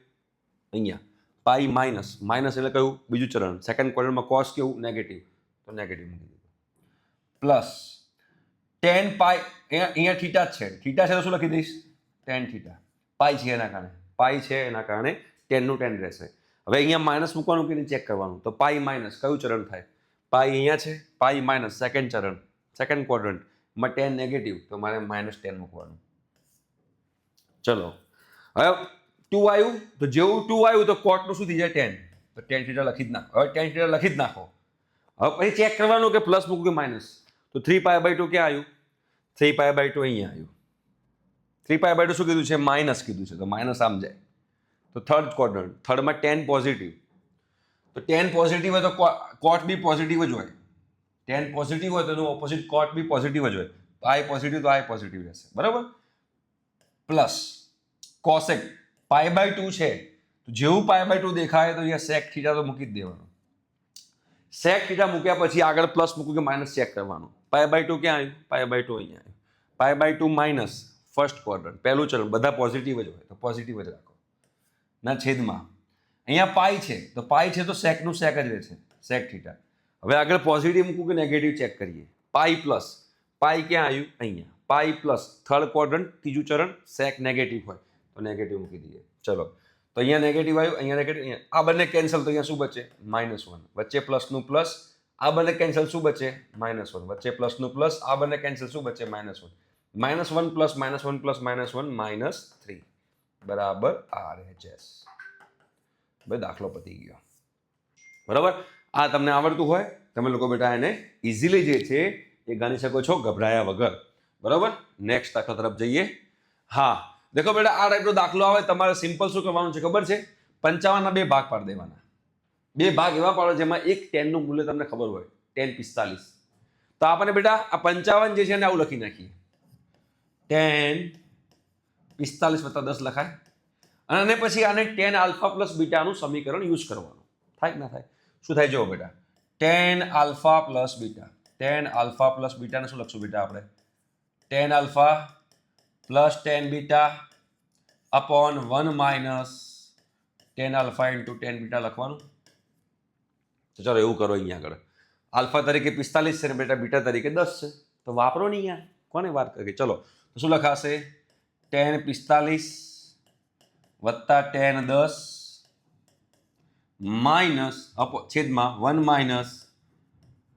અહીંયા પાઈ માઇનસ, માઇનસ એટલે કયું? બીજું ચરણ, સેકન્ડ ક્વોડ્રન્ટમાં cos કેવું? નેગેટિવ, તો નેગેટિવ મૂકી દીધું. પ્લસ tan π, અહીંયા θ છે, θ છે તો શું લખી દઈશ? tan θ. પાઈ છે એના કારણે, પાઈ છે એના કારણે tan નું tan રહેશે. હવે અહીંયા માઇનસ મૂકવાનું કે નહીં ચેક કરવાનું. તો પાઈ માઇનસ કયું ચરણ થાય? પાઈ અહીંયા છે, પાઈ માઇનસ સેકન્ડ ચરણ, સેકન્ડ ક્વોડ્રન્ટમાં tan નેગેટિવ તો મારે -10 મૂકવાનું. ચલો, હવે 2 આવ્યું તો જેવું 2 આવ્યું તો cot નું શું થઈ જાય? tan. તો tan θ લખી જ નાખો. હવે tan θ લખી જ નાખો. હવે પછી ચેક કરવાનું કે પ્લસ મૂકવું કે માઇનસ. તો 3π/2 ક્યાં આવ્યું? 3π/2 અહીંયા આવ્યું. 3π/2 શું કીધું છે? માઇનસ કીધું છે, તો માઇનસ આમ જાય. તો થર્ડ ક્વોડ્રન્ટ, થર્ડમાં tan પોઝિટિવ. તો tan પોઝિટિવ હોય તો cot બી પોઝિટિવ જ હોય. tan પોઝિટિવ હોય તો એનું ઓપોઝિટ cot બી પોઝિટિવ જ હોય. તો I પોઝિટિવ તો I પોઝિટિવ રહેશે. બરાબર, પ્લસ cosec π/2 છે તો જેવું π/2 દેખાય તો અહીંયા sec θ તો મૂકી જ દેવાનું. sec θ મૂક્યા પછી આગળ પ્લસ મૂકવું કે માઇનસ ચેક કરવાનું. π/2 ક્યાં આવ્યું? π/2 અહીંયા આવ્યું. π/2 માઇનસ ફર્સ્ટ ક્વોડ્રન્ટ, પહેલું ચરણ, બધા પોઝિટિવ જ હોય તો પોઝિટિવ જ રાખો. ના છેદમાં અહીંયા પાઈ છે તો પાઈ છે તો sec નું sec જ રહેશે, sec θ. હવે આગળ પોઝિટિવ મૂકવું કે નેગેટિવ ચેક કરીએ. પાઈ પ્લસ, પાઈ ક્યાં આવ્યું? અહીંયા. પાઈ પ્લસ થર્ડ ક્વોડ્રન્ટ, ત્રીજું ચરણ, sec નેગેટિવ હોય તો નેગેટિવ મૂકી દઈએ. ચલો, તો અહીંયા નેગેટિવ આવ્યું, અહીંયા નેગેટિવ, આ બંને કેન્સલ, તો અહીંયા શું બચે? -1. વચ્ચે પ્લસનું પ્લસ, આ બંને કેન્સલ, શું બચે? -1. વચ્ચે પ્લસનું પ્લસ, આ બંને કેન્સલ, શું બચે? -1. -1 પ્લસ -1 પ્લસ -1 -3 બરાબર RHS. ભાઈ દાખલો પતી ગયો. બરાબર. આ તમને આવડતું હોય તમે લોકો બેટા એને ઇઝીલી જે છે એ ગણી શકો છો ગભરાયા વગર. બરાબર. નેક્સ્ટ દાખલા તરફ જઈએ. હા દેખો બેટા, આ ટાઈપનો દાખલો આવે તમારે સિમ્પલ શું કરવાનું છે ખબર છે? 55ના 2 ભાગ પાડી દેવાના. 2 ભાગ એવા પાડો જેમાં એક 10 નું મૂલ્ય તમને ખબર હોય, 10 45. તો આપણને બેટા આ 55 જે છે એને આવું લખી નાખીએ, 10 45 + 10 લખાય, અને પછી આને 10 આલ્ફા પ્લસ બીટાનું સમીકરણ યુઝ કરવાનું. થાય કે ના થાય? શું થાય જુઓ બેટા, 10 alpha plus beta, 10 alpha plus બીટાને શું લખશું બેટા આપણે? 10 alpha plus 10 beta upon 1 minus 10 alpha into 10 beta લખવાનું. તો ચાલો એવું કરો, અહીંયા આગળ આલ્ફા તરીકે 45 છે ને બેટા બીટા તરીકે 10 છે, તો વાપરો નહીં યાર, કોને વાત કરી? ચલો તો શું લખાશે? 10 45 વત્તા 10 10 માઇનસ છેદમાં 1 માઇનસ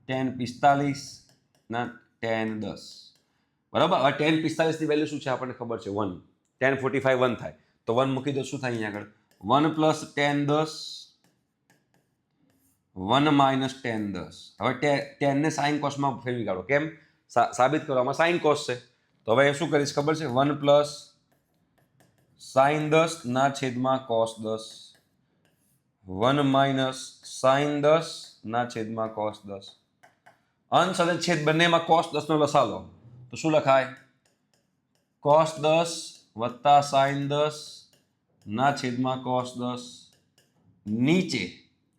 10 45 ના 10 10. બરાબર. હવે 10 45 ની વેલ્યુ શું છે આપણને ખબર છે? 1. 10 45 1 થાય, તો 1 મૂકી દો, શું થાય અહીંયા આગળ? 1 પ્લસ 10 10 1 માઇનસ 10 10. હવે 10 ને સાઇન કોસમાં ફેરવી કાઢો. કેમ? સાબિત કરવામાં સાઇન કોસ છે. તો હવે શું કરીશ ખબર છે? 1 પ્લસ સાઇન 10 ના છેદમાં કોસ 10, 1 માઇનસ સાઇન 10 ના છેદમાં કોસ 10. અંશ અને છેદ બંનેમાં કોસ 10 નો લસા લો, તો શું લખાય? કોસ 10 વત્તા સાઇન 10 ના છેદમાં કોસ 10. નીચે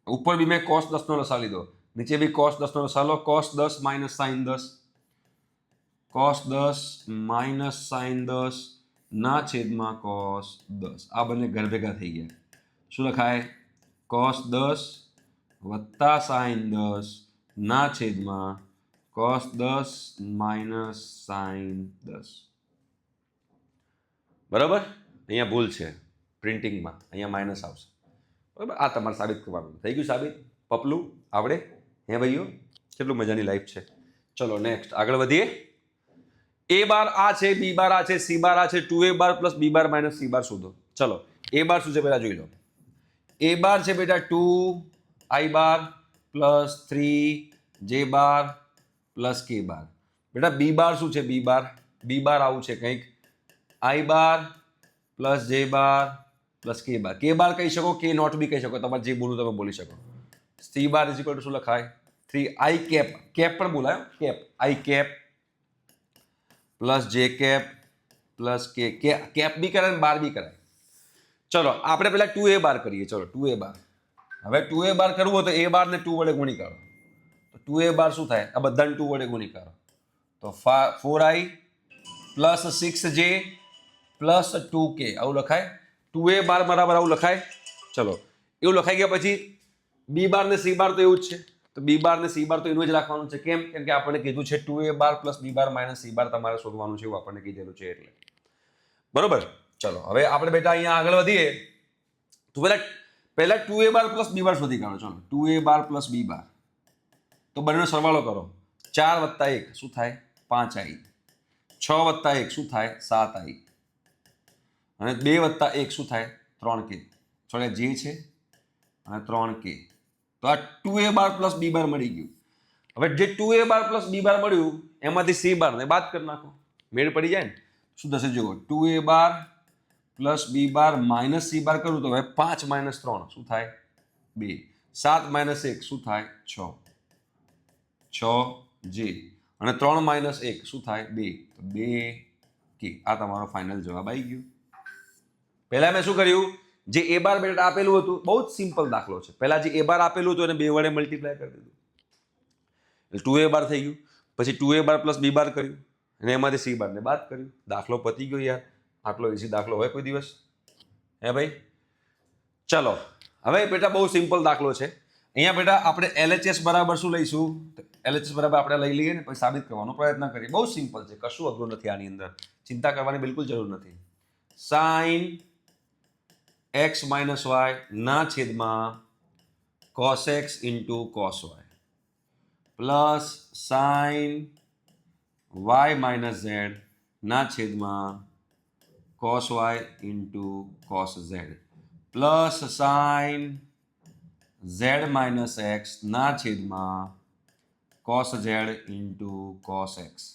ઉપર બી મેં કોસ 10 નો લસા લીધો, નીચે બી કોસ 10 નો લસા લો. Cos 10 minus sine 10, cos 10 minus sine 10 ના છેદમાં કોસ 10. આ બંને ઘર ભેગા થઈ ગયા. શું લખાય? કોસ 10 વત્તા સાઇન 10 ના છેદમાં કોસ 10 માઇનસ સાઇન 10. બરાબર. અહીંયા ભૂલ છે પ્રિન્ટિંગમાં, અહીંયા માઇનસ આવશે. બરાબર. આ તમારે સાબિત કરવાનું. થઈ ગયું સાબિત? પપલું આવડે? હે ભાઈઓ, કેટલું મજાની લાઈફ છે. ચલો નેક્સ્ટ આગળ વધીએ. A બાર આ છે, B બાર આ છે, C બાર આ છે, 2A બાર plus B bar minus C બાર શોધો. ચલો A બાર શું છે પહેલા જોઈ લો. A બાર છે બેટા 2I બાર પ્લસ 3J બાર પ્લસ K બાર. બેટા B બાર શું છે? B બાર આવું છે કંઈક, I bar plus J bar plus K bar. K બાર કહી શકો, K નોટ બી કહી શકો, તમારે જે બોલવું તમે બોલી શકો. C bar is equal to શું લખાય? 3I કેપ, કેપ પણ બોલાયો, cap, I cap plus J cap plus K. Cap બી કરાય ને બાર બી કરાય. ચલો આપણે પહેલા 2A બાર કરીએ. ચલો 2A બાર. હવે 2A બાર કરવું હોય તો A બાર ને 2 વડે ગુણી કાઢો. તો 2A બાર શું થાય? આ બધાને 2 વડે ગુણી કાઢો, તો 4I plus 6J plus 2K આવું લખાય. 2A બાર બરાબર આવું લખાય. ચલો એવું લખાઈ ગયા પછી B બાર ને C બાર તો એવું જ છે, તો B બાર ને C બાર તો એનું જ રાખવાનું છે. કેમ? કેમ કે આપણને કીધું છે 2A બાર plus B bar minus C બાર તમારે શોધવાનું છે, એવું આપણને કીધેલું છે એટલે. બરોબર. ચલો હવે આપણે બેટા અહીંયા આગળ વધીએ. તો પહેલા 2A બાર પ્લસ B બાર શોધી કાઢો. ચલો 2A બાર પ્લસ B બાર, તો બંનેનો સરવાળો કરો. 4 વત્તા 1 શું થાય? 5I. 6 વત્તા 1 શું થાય? 7I. અને 2 વત્તા 1 શું થાય? 3K. સોરી J છે અને 3K. તો આ 2A બાર પ્લસ B બાર મળી ગયું. હવે જે 2A બાર પ્લસ B બાર મળ્યું એમાંથી C બાર ને બાદ કરી નાખો, મેળ પડી જાય ને. શું થશે જુઓ, 2A બાર plus B bar minus C બાર કરું તો હવે 5 માઇનસ 3 શું થાય? 2. 7 માઇનસ 1 શું થાય? 6J. અને 3 માઇનસ 1 શું થાય? 2. તો 2K. આ તમારો ફાઇનલ જવાબ આવી ગયો. પહેલા મેં શું કર્યું? જે A બાર બેટા આપેલું હતું, બહુ જ સિમ્પલ દાખલો છે. પહેલા જે A બાર આપેલું હતું એને 2 વડે મલ્ટીપ્લાય કરી દીધું, એટલે 2A બાર થઈ ગયું. પછી 2A બાર પ્લસ B બાર કર્યું અને એમાંથી C બાર ને બાદ કર્યું. દાખલો પતી ગયો યાર. આટલો ઇઝી દાખલો હોય કોઈ દિવસ? હે ભાઈ? ચલો હવે બેટા બહુ સિમ્પલ દાખલો છે. અહીંયા બેટા આપણે LHS બરાબર શું લઈશું? LHS બરાબર આપણે લઈ લઈએ ને પછી સાબિત કરવાનો પ્રયત્ન કરીએ. બહુ સિમ્પલ છે, કશું અઘરું નથી આની અંદર, ચિંતા કરવાની બિલકુલ જરૂર નથી. સાઇન एक्स माइनस वाय ना छेद में cos x into cos y plus sign y minus z ना छेद में cos y into cos z plus sign z minus x ना छेद में cos z into cos x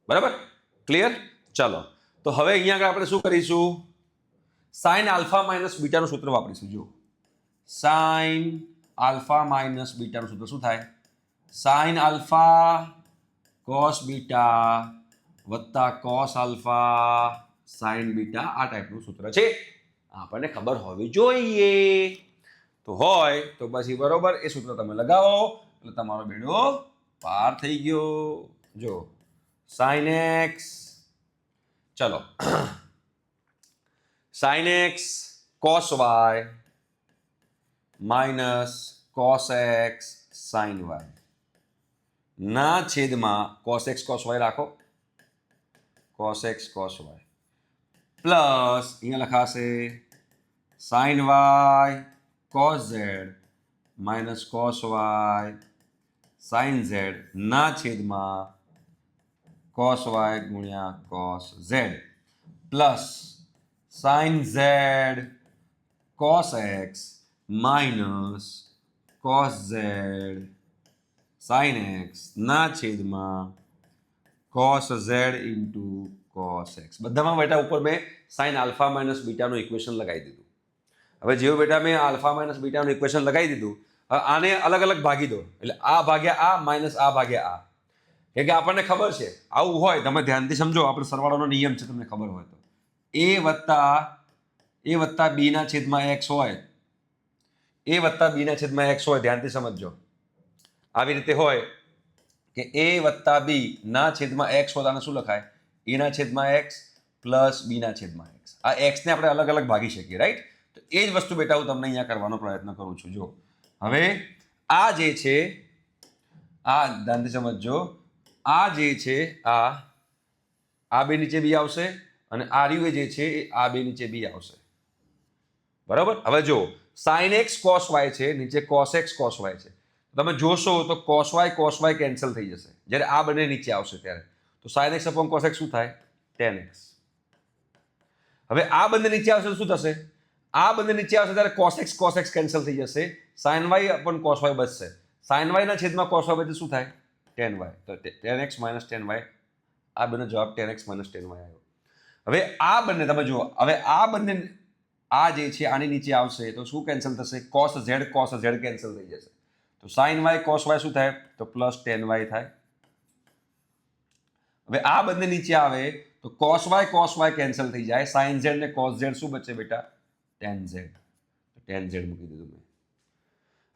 बराबर क्लियर चलो तो हवे अहींया આગળ આપણે શું કરીશું sin alpha minus beta નું સૂત્ર વાપરીશું જો sin alpha minus beta નું સૂત્ર શું થાય sin alpha cos beta વત્તા cos alpha sin beta આ ટાઈપનું સૂત્ર છે આપણને ખબર હોવી જોઈએ તો હોય તો પછી બરોબર એ સૂત્ર તમે લગાવો એટલે તમારો બેડો પાર થઈ ગયો જો sin x चलो sin x cos y minus cos x sin y ना छेद में cos x cos y राखो cos x cos y plus अहींया लखाशे sin y cos z minus cos y sin z ना छेद में cos y गुणिया cos z plus sin z cos x minus cos z sin x ना छेद में cos z into cos x बधामां बेटा ऊपर मैं sin alpha minus beta equation लगाई दीधुं हवे जेवुं बेटा मैं अल्फा माइनस बीटा इक्वेशन लगाई दीधुं आने अलग अलग भागी दो एटले आ भाग्या आ माइनस आ भाग्या आ કે આપણને ખબર છે આવું હોય તમે ધ્યાનથી સમજો આપણે સરવાળાનો નિયમ છે તમને ખબર હોય તો a વત્તા b ના છેદમાં x હોય a વત્તા b ના છેદમાં x હોય ધ્યાનથી સમજજો આવી રીતે હોય કે a વત્તા b ના છેદમાં x હોય તો શું લખાય a ના છેદમાં x પ્લસ b ના છેદમાં x આ x ને આપણે અલગ અલગ ભાગી શકીએ રાઈટ તો એ જ વસ્તુ બેટા હું તમને અહીંયા કરવાનો પ્રયત્ન કરું છું જો હવે આ જે છે આ ધ્યાનથી સમજજો आ जे छे आ बे नीचे बी आवशे अने आ रह्युं जे छे आ बे नीचे बी आवशे बराबर हवे जो sin x cos y छे नीचे cos x cos y छे तमे जोशो तो cos y केन्सल थई जशे ज्यारे आ बने नीचे आवशे त्यारे तो sin x upon cos x शुं थाय tan x हवे आ बने नीचे आवशे तो शुं थशे आ बने नीचे आवशे त्यारे cos x केन्सल थई जशे sin y upon cos y बचशे sin y ना छेदमां cos y बचे शुं थाय tan y तो tan x minus tan y आ बने जवाब tan x minus tan y आव्यो हवे आ बने तमे जुओ हवे आ बने आ जे छे आनी नीचे आवशे तो शुं केन्सल थशे cos z केन्सल थई जशे तो sin y cos y शुं थाय तो प्लस tan y थाय हवे आ बने नीचे आवे तो cos y केन्सल थई जाय sin z ने cos z शुं बचे बेटा tan z तो tan z मूकी दीधुं मैं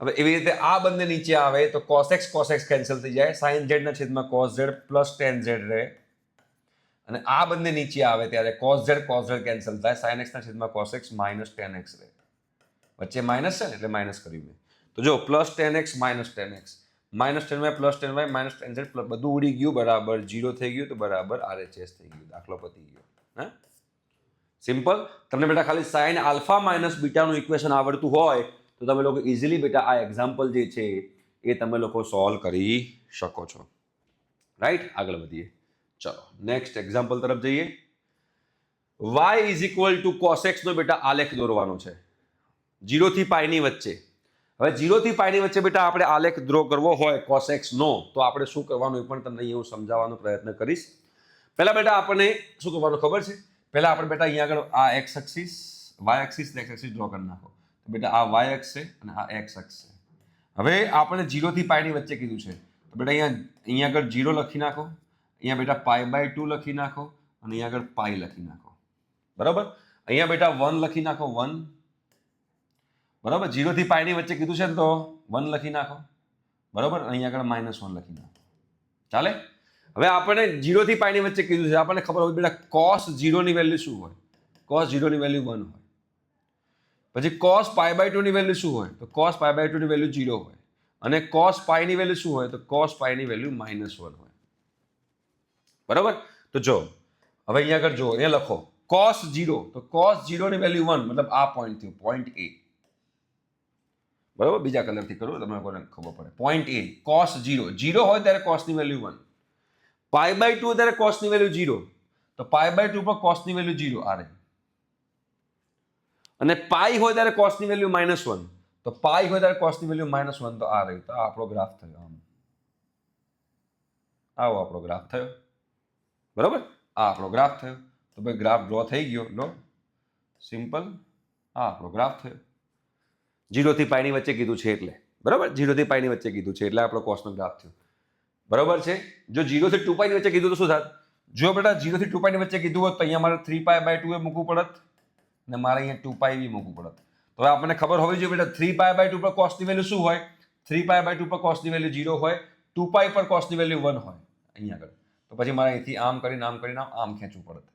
હવે એવી રીતે આ બંને નીચે આવે તો cos x કેન્સલ થઈ જાય sin z ના છેદમાં cos z plus tan z રહે અને આ બંને નીચે આવે ત્યારે cos z કેન્સલ થાય sin x ના છેદમાં cos x minus tan x રહે વચ્ચે માઇનસ છે ને એટલે માઇનસ કર્યું મેં તો જો plus tan x minus tan x minus tan y plus tan y minus tan z plus બધું ઉડી ગયું બરાબર 0 થઈ ગયું તો બરાબર RHS થઈ ગયું દાખલો પતી ગયો હા સિમ્પલ તમને બેટા ખાલી sin આલ્ફા માઇનસ બીટાનું ઇક્વેશન આવડતું હોય तो તમે લોકો ઇઝીલી બેટા આ એક્ઝામ્પલ જે છે એ તમે લોકો સોલ્વ કરી શકો છો રાઈટ આગળ વધીએ ચલો નેક્સ્ટ એક્ઝામ્પલ તરફ જઈએ y is equal two cos x નો બેટા આલેખ દોરવાનો છે 0 થી પાઈ ની વચ્ચે હવે 0 થી પાઈ ની વચ્ચે બેટા આપણે આલેખ ડ્રો કરવો હોય cos x નો તો આપણે શું કરવાનું એ પણ તમને હું સમજાવવાનો પ્રયત્ન કરીશ પહેલા બેટા આપણને શું કરવાનું ખબર છે પહેલા આપણે બેટા અહીંયા આગળ આ x એક્સિસ y એક્સિસ ને x એક્સિસ ડ્રો કરી નાખો तो बेटा आ y अक्ष है અને આ x અક્ષ છે હવે આપણે 0 થી પાઈ ની વચ્ચે કીધું છે તો બેટા અહીંયા આગળ 0 લખી નાખો અહીંયા બેટા π/2 લખી નાખો અને અહીંયા આગળ પાઈ લખી નાખો બરાબર અહીંયા બેટા 1 લખી નાખો 1 બરાબર 0 થી પાઈ ની વચ્ચે કીધું છે ને તો 1 લખી નાખો બરાબર અહીંયા આગળ -1 લખી નાખો ચાલે હવે આપણે 0 થી પાઈ ની વચ્ચે કીધું છે આપણને ખબર હોય બેટા cos 0 ની વેલ્યુ શું હોય cos 0 ની વેલ્યુ 1 હોય પછી cos π/2 ની વેલ્યુ શું હોય તો cos π/2 ની વેલ્યુ 0 હોય અને cos π ની વેલ્યુ શું હોય તો cos π ની વેલ્યુ -1 હોય બરાબર તો જો હવે અહીંયા આગળ જો અહીંયા લખો cos 0 તો cos 0 ની વેલ્યુ 1 મતલબ આ પોઈન્ટ થયો પોઈન્ટ એ બરાબર બીજા કલરથી કરો તમને કોને ખબર પડે પોઈન્ટ એ cos 0 0 હોય ત્યારે cos ની વેલ્યુ 1 પાઈ બાય 2 ત્યારે cos ની વેલ્યુ 0 તો પાઈ બાય 2 પર cos ની વેલ્યુ 0 આ રહી અને પાઈ હોય ત્યારે cos ની વેલ્યુ -1 તો પાઈ હોય ત્યારે cos ની વેલ્યુ -1 તો આ રહી તો આ આપણો ગ્રાફ થયો આમ આવો આપણો ગ્રાફ થયો બરાબર આ આપણો ગ્રાફ થયો તો ભાઈ ગ્રાફ ડ્રો થઈ ગયો લો સિમ્પલ આ આપણો ગ્રાફ થયો 0 થી પાઈ ની વચ્ચે કીધું છે એટલે બરાબર 0 થી પાઈ ની વચ્ચે કીધું છે એટલે આપણો કોસનો ગ્રાફ થયો બરાબર છે જો 0 થી 2 પાઈ ની વચ્ચે કીધું તો શું થાત જો બેટા 0 થી 2 પાઈ ની વચ્ચે કીધું હોત તો અહીંયા મારે 3 પાઈ બાય 2 એ મૂકવું પડત ને મારે અહીંયા 2 પાઈ બી મૂકવું પડત તો હવે આપણને ખબર હોવી જોઈએ બેટા 3 પાઈ બાય 2 પર કોસ ની વેલ્યુ શું હોય 3 પાઈ બાય 2 પર કોસ ની વેલ્યુ 0 હોય 2 પાઈ પર કોસ ની વેલ્યુ 1 હોય અહીંયા આગળ તો પછી મારે અહીંથી આમ કરીને આમ ખેંચવું પડત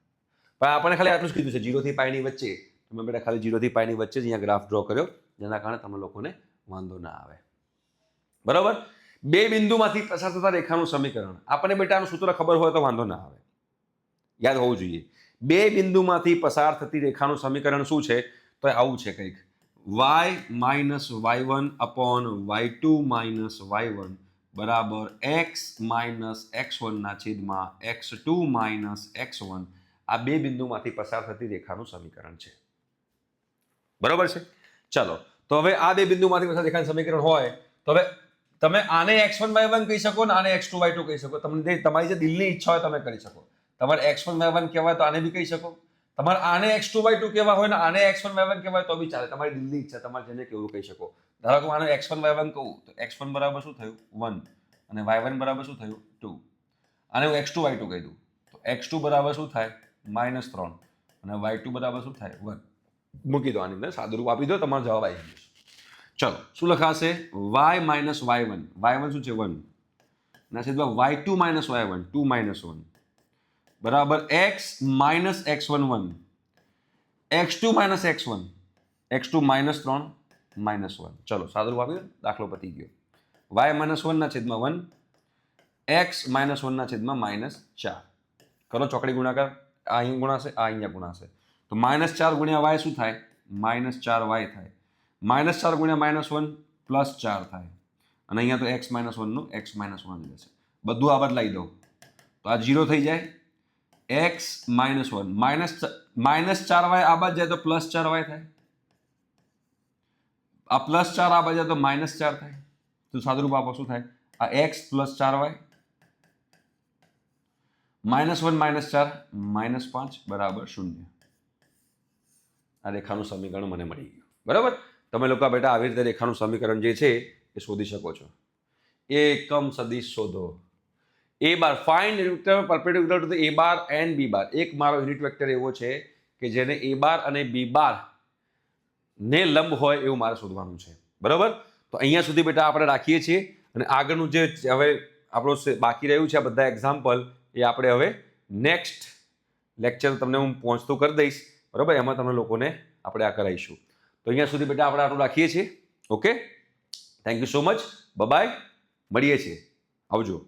પણ આપણને ખાલી આટલું જ કીધું છે 0 થી પાઈ ની વચ્ચે તમે બેટા ખાલી 0 થી પાઈ ની વચ્ચે જ અહીંયા ગ્રાફ ડ્રો કર્યો જેના કારણે તમને લોકોને વાંધો ના આવે બરાબર બે બિંદુમાંથી પસાર થતા રેખાનું સમીકરણ આપણને બેટા આનું સૂત્ર ખબર હોય તો વાંધો ના આવે યાદ હોવું જોઈએ બે બિંદુમાંથી પસાર થતી રેખાનું સમીકરણ શું છે તો આવું છે કંઈક y - y1 upon y2 - y1 બરાબર x - x1 ના છેદમાં x2 - x1 આ બે બિંદુમાંથી પસાર થતી રેખાનું સમીકરણ છે બરાબર છે ચલો તો હવે આ બે બિંદુમાંથી પસાર રેખાનું સમીકરણ હોય તો હવે તમે આને x1 y1 કહી શકો ને આને x2 y2 કહી શકો તમને તમારી જે દિલની ઈચ્છા હોય તમે કરી શકો તમારે x1 y1 કહેવાય તો આને બી કહી શકો તમારે આને x2 y2 કહેવા હોય ને આને x1 y1 કહેવાય તો બી ચાલે તમારી દિલની ઈચ્છા તમારે જેને કેવું કહી શકો ધારો કે આને x1 y1 કહું તો x1 બરાબર શું થયું 1 અને y1 બરાબર શું થયું 2 આને હું x2 y2 કહી દઉં તો x2 બરાબર શું થાય -3 અને y2 બરાબર શું થાય 1 મૂકી દો આની અંદર સાદું રૂપ આપી દો તમારો જવાબ આવી જશે ચલો શું લખાશે y - y1 y1 શું છે 1 ના છેદમાં y2 - y1 2 - 1 બરાબર x - x1 1 x2 - x1 x2 -3 -1 ચલો સાદું રૂપ આપી દો દાખલો પતી ગયો y - 1 ના છેદમાં 1 x - 1 ના છેદમાં -4 કરો ચોકડી ગુણાકાર આ અહીંયા ગુણાશે આ અહીંયા ગુણાશે તો -4 ગુણ્યા y શું થાય -4y થાય -4 ગુણ્યા -1 +4 થાય અને અહીંયા તો x - 1 નું x - 1 જશે બધું આ બદલાઈ દઉં તો આ 0 થઈ જાય x - 1 -4y આ બાજુ જાય તો +4y થાય આ +4 આ બાજુ જાય તો -4 થાય તો સાદુરૂપ આપો શું થાય આ x +4y -1 - 4 -5 બરાબર 0 આ રેખાનું સમીકરણ મને મળી ગયું બરાબર તમે લોકો બેટા આવી રીતે રેખાનું સમીકરણ જે છે એ શોધી શકો છો એકમ સદિશ શોધો a bar find unit vector perpendicular to a bar and b bar એક મારો યુનિટ વેક્ટર એવો છે કે જેને a બાર અને b બાર ને લંબ હોય એવું મારે શોધવાનું છે બરાબર તો અહીંયા સુધી બેટા આપણે રાખીએ છીએ અને આગળનું જે હવે આપણું બાકી રહ્યું છે આ બધા એક્ઝામ્પલ એ આપણે હવે નેક્સ્ટ લેક્ચર તમને હું પહોંચતું કરી દઈશ બરાબર એમાં તમને લોકોને આપણે આ કરાવીશું તો અહીંયા સુધી બેટા આપણે આટલું રાખીએ છીએ okay thank you so much bye મળીએ છીએ આવજો